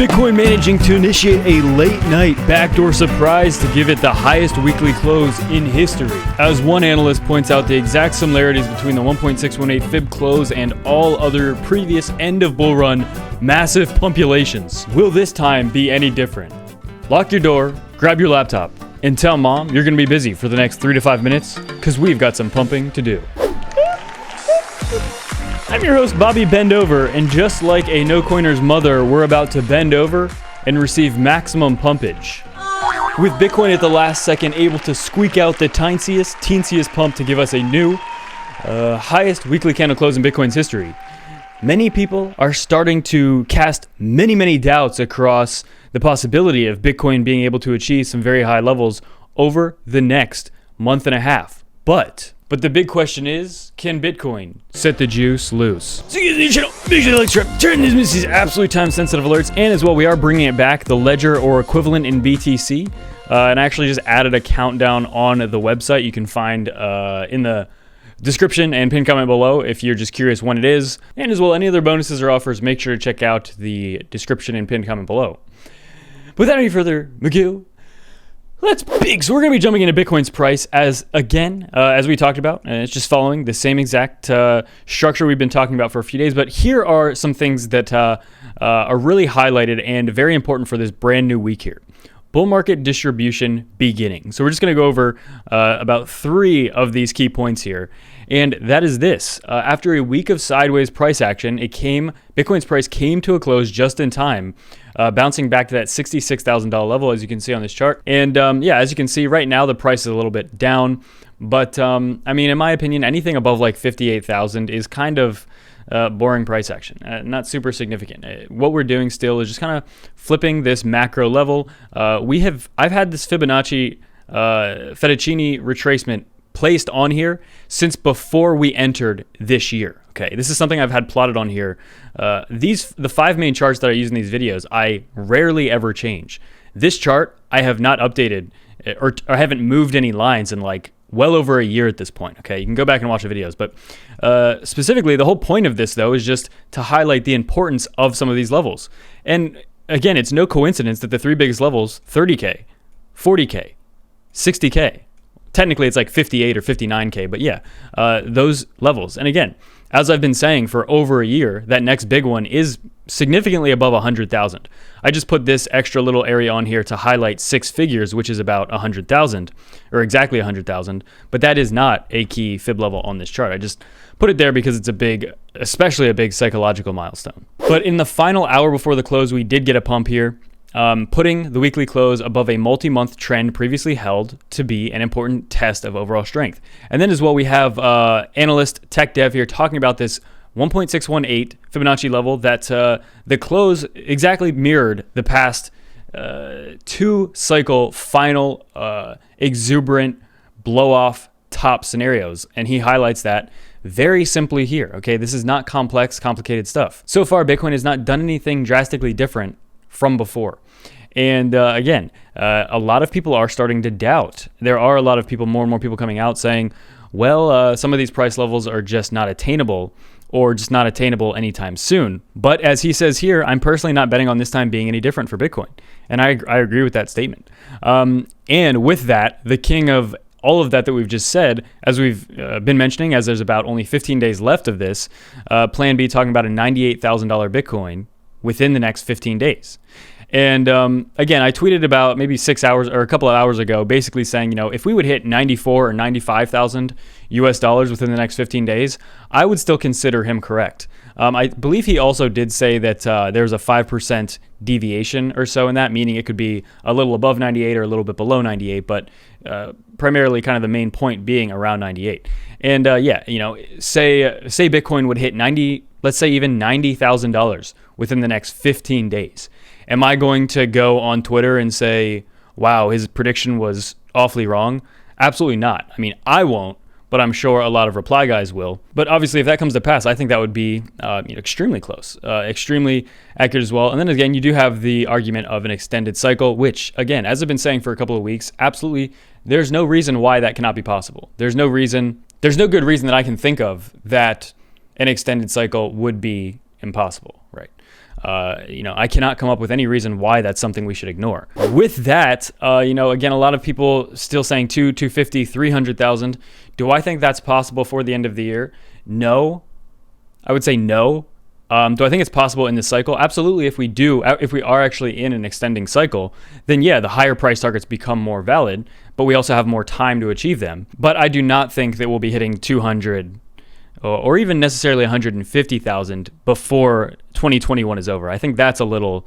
Bitcoin managing to initiate a late night backdoor surprise to give it the highest weekly close in history. As one analyst points out the exact similarities between the 1.618 Fib close and all other previous end of bull run massive pumpulations. Will this time be any different? Lock your door, grab your laptop, and tell mom you're going to be busy for the next 3 to 5 minutes because we've got some pumping to do. I'm your host, Bobby Bendover, and just like a no-coiner's mother, we're about to bend over and receive maximum pumpage. With Bitcoin at the last second able to squeak out the teensiest pump to give us a new, highest weekly candle close in Bitcoin's history. Many people are starting to cast many doubts across the possibility of Bitcoin being able to achieve some very high levels over the next month and a half. But the big question is, can Bitcoin set the juice loose? So you guys make sure to like, subscribe, turn these absolutely time-sensitive alerts, and as well, we are bringing it back, the ledger or equivalent in BTC, and I actually just added a countdown on the website. You can find in the description and pinned comment below if you're just curious when it is, and as well, any other bonuses or offers, make sure to check out the description and pinned comment below. But without any further ado, let's big. So we're going to be jumping into Bitcoin's price as we talked about, and it's just following the same exact structure we've been talking about for a few days. But here are some things that are really highlighted and very important for this brand new week here. Bull market distribution beginning. So we're just going to go over about 3 of these key points here. And that is this. After a week of sideways price action, Bitcoin's price came to a close just in time, bouncing back to that $66,000 level, as you can see on this chart. And as you can see right now, the price is a little bit down. But I mean, in my opinion, anything above like 58,000 is kind of boring price action, not super significant. What we're doing still is just kind of flipping this macro level. I've had this Fibonacci fettuccine retracement placed on here since before we entered this year. Okay, this is something I've had plotted on here. The 5 main charts that I use in these videos, I rarely ever change. This chart I have not updated or I haven't moved any lines in like well over a year at this point. Okay, you can go back and watch the videos, but specifically the whole point of this though is just to highlight the importance of some of these levels. And again, it's no coincidence that the 3 biggest levels, 30K, 40K, 60K, technically it's like 58 or 59K, but yeah, those levels. And again, as I've been saying for over a year, that next big one is significantly above 100,000. I just put this extra little area on here to highlight 6 figures, which is about 100,000 or exactly 100,000, but that is not a key fib level on this chart. I just put it there because it's especially a big psychological milestone. But in the final hour before the close, we did get a pump here, putting the weekly close above a multi-month trend previously held to be an important test of overall strength. And then as well, we have analyst tech dev here talking about this 1.618 Fibonacci level that the close exactly mirrored the past 2 cycle final exuberant blow off top scenarios. And he highlights that very simply here. Okay, this is not complicated stuff. So far, Bitcoin has not done anything drastically different from before. And again, a lot of people are starting to doubt. There are a lot of people, more and more people coming out saying, well, some of these price levels are just not attainable or just not attainable anytime soon. But as he says here, I'm personally not betting on this time being any different for Bitcoin. And I agree with that statement. And with that, the king of all of that we've just said, as we've been mentioning, as there's about only 15 days left of this, Plan B talking about a $98,000 Bitcoin within the next 15 days. And again, I tweeted about maybe 6 hours or a couple of hours ago, basically saying, if we would hit 94 or 95,000 US dollars within the next 15 days, I would still consider him correct. I believe he also did say that there's a 5% deviation or so in that, meaning it could be a little above 98 or a little bit below 98, but primarily kind of the main point being around 98. And say Bitcoin would hit 90, let's say even $90,000 within the next 15 days. Am I going to go on Twitter and say, wow, his prediction was awfully wrong? Absolutely not. I mean, I won't, but I'm sure a lot of reply guys will. But obviously, if that comes to pass, I think that would be extremely close, extremely accurate as well. And then again, you do have the argument of an extended cycle, which, again, as I've been saying for a couple of weeks, absolutely, there's no reason why that cannot be possible. There's no good reason that I can think of that an extended cycle would be impossible, right? I cannot come up with any reason why that's something we should ignore. With that, again, a lot of people still saying 250, 300,000. Do I think that's possible for the end of the year? No. I would say no. Do I think it's possible in this cycle? Absolutely. If we are actually in an extending cycle, then yeah, the higher price targets become more valid, but we also have more time to achieve them. But I do not think that we'll be hitting 200 or even necessarily 150,000 before 2021 is over. I think that's a little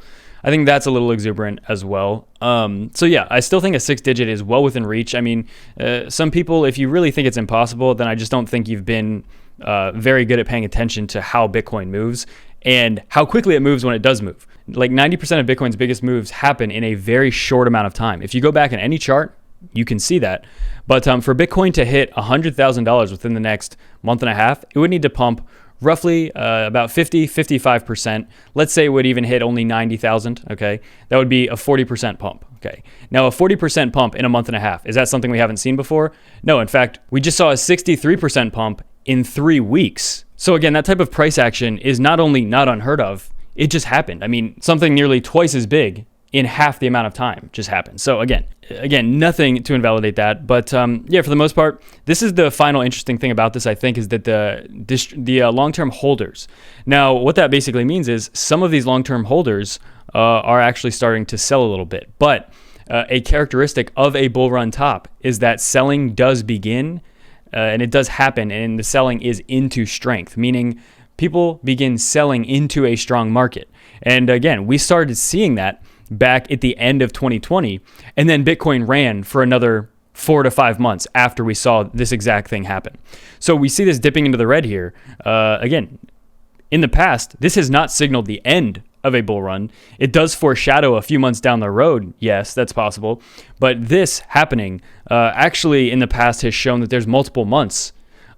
exuberant as well. So yeah, I still think a 6-digit is well within reach. I mean, some people, if you really think it's impossible, then I just don't think you've been very good at paying attention to how Bitcoin moves and how quickly it moves when it does move. Like 90% of Bitcoin's biggest moves happen in a very short amount of time. If you go back in any chart, you can see that. But for Bitcoin to hit $100,000 within the next month and a half, it would need to pump roughly about 55%. Let's say it would even hit only 90,000, okay? That would be a 40% pump, okay? Now, a 40% pump in a month and a half, is that something we haven't seen before? No, in fact, we just saw a 63% pump in 3 weeks. So again, that type of price action is not only not unheard of, it just happened. I mean, something nearly twice as big in half the amount of time just happened. So again, nothing to invalidate that. But yeah, for the most part, this is the final interesting thing about this, I think, is that the long-term holders. Now, what that basically means is some of these long-term holders are actually starting to sell a little bit. But a characteristic of a bull run top is that selling does begin and it does happen, and the selling is into strength, meaning people begin selling into a strong market. And again, we started seeing that back at the end of 2020, and then Bitcoin ran for another 4 to 5 months after we saw this exact thing happen. So we see this dipping into the red here. Again, in the past, this has not signaled the end of a bull run. It does foreshadow a few months down the road. Yes, that's possible. But this happening actually in the past has shown that there's multiple months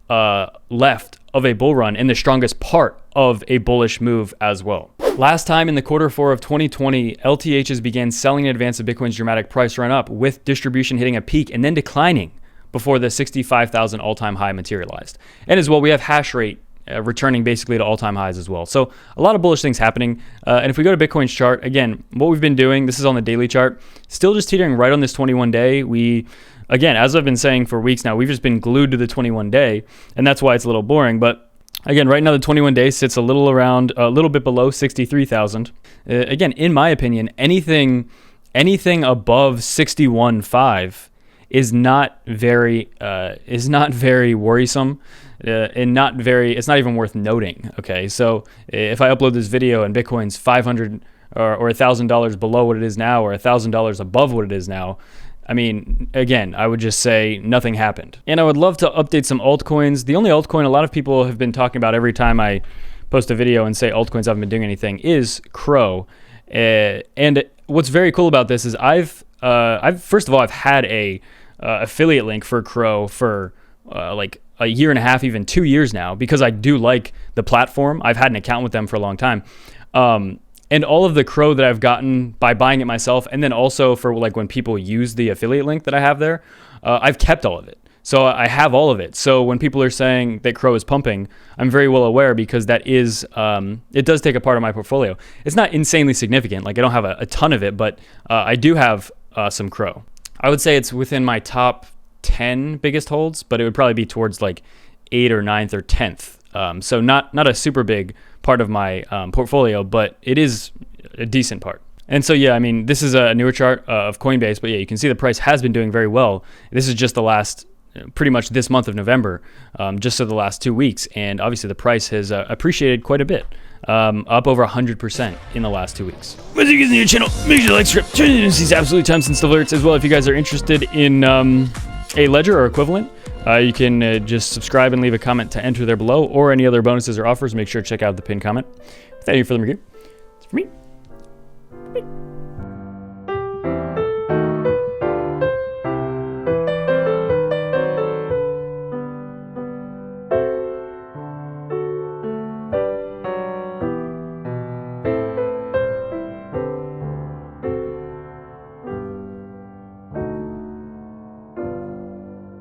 left of a bull run and the strongest part of a bullish move as well. Last time in the Q4 of 2020, LTHs began selling in advance of Bitcoin's dramatic price run up, with distribution hitting a peak and then declining before the 65,000 all-time high materialized. And as well, we have hash rate returning basically to all-time highs as well. So a lot of bullish things happening. And if we go to Bitcoin's chart, again, what we've been doing, this is on the daily chart, still just teetering right on this 21-day. Again, as I've been saying for weeks now, we've just been glued to the 21-day, and that's why it's a little boring. But again, right now the 21-day sits a little bit below 63,000. Again, in my opinion, anything above 61.5 is not very worrisome, and it's not even worth noting. Okay, so if I upload this video and Bitcoin's $500 or $1,000 below what it is now, or $1,000 above what it is now, I mean, again, I would just say nothing happened. And I would love to update some altcoins. The only altcoin a lot of people have been talking about every time I post a video and say altcoins haven't been doing anything is Crow. And what's very cool about this is I've first of all, I've had a affiliate link for Crow for like a year and a half, even 2 years now, because I do like the platform. I've had an account with them for a long time. And all of the Crow that I've gotten by buying it myself, and then also for like when people use the affiliate link that I have there, I've kept all of it. So I have all of it. So when people are saying that Crow is pumping, I'm very well aware, because that is, it does take a part of my portfolio. It's not insanely significant. Like I don't have a ton of it, but I do have some Crow. I would say it's within my top 10 biggest holds, but it would probably be towards like 8th or 9th or 10th. So not a super big part of my portfolio, but it is a decent part. And so, yeah, I mean, this is a newer chart of Coinbase, but yeah, you can see the price has been doing very well. This is just the last, pretty much this month of November, just so the last 2 weeks. And obviously the price has appreciated quite a bit, up over 100% in the last 2 weeks. Once you get to your channel, make sure to like, subscribe, turn on these absolute time-sensitive alerts as well. If you guys are interested in a ledger or equivalent, you can just subscribe and leave a comment to enter there below, or any other bonuses or offers. Make sure to check out the pinned comment. Without any further ado, it's for me. Bye.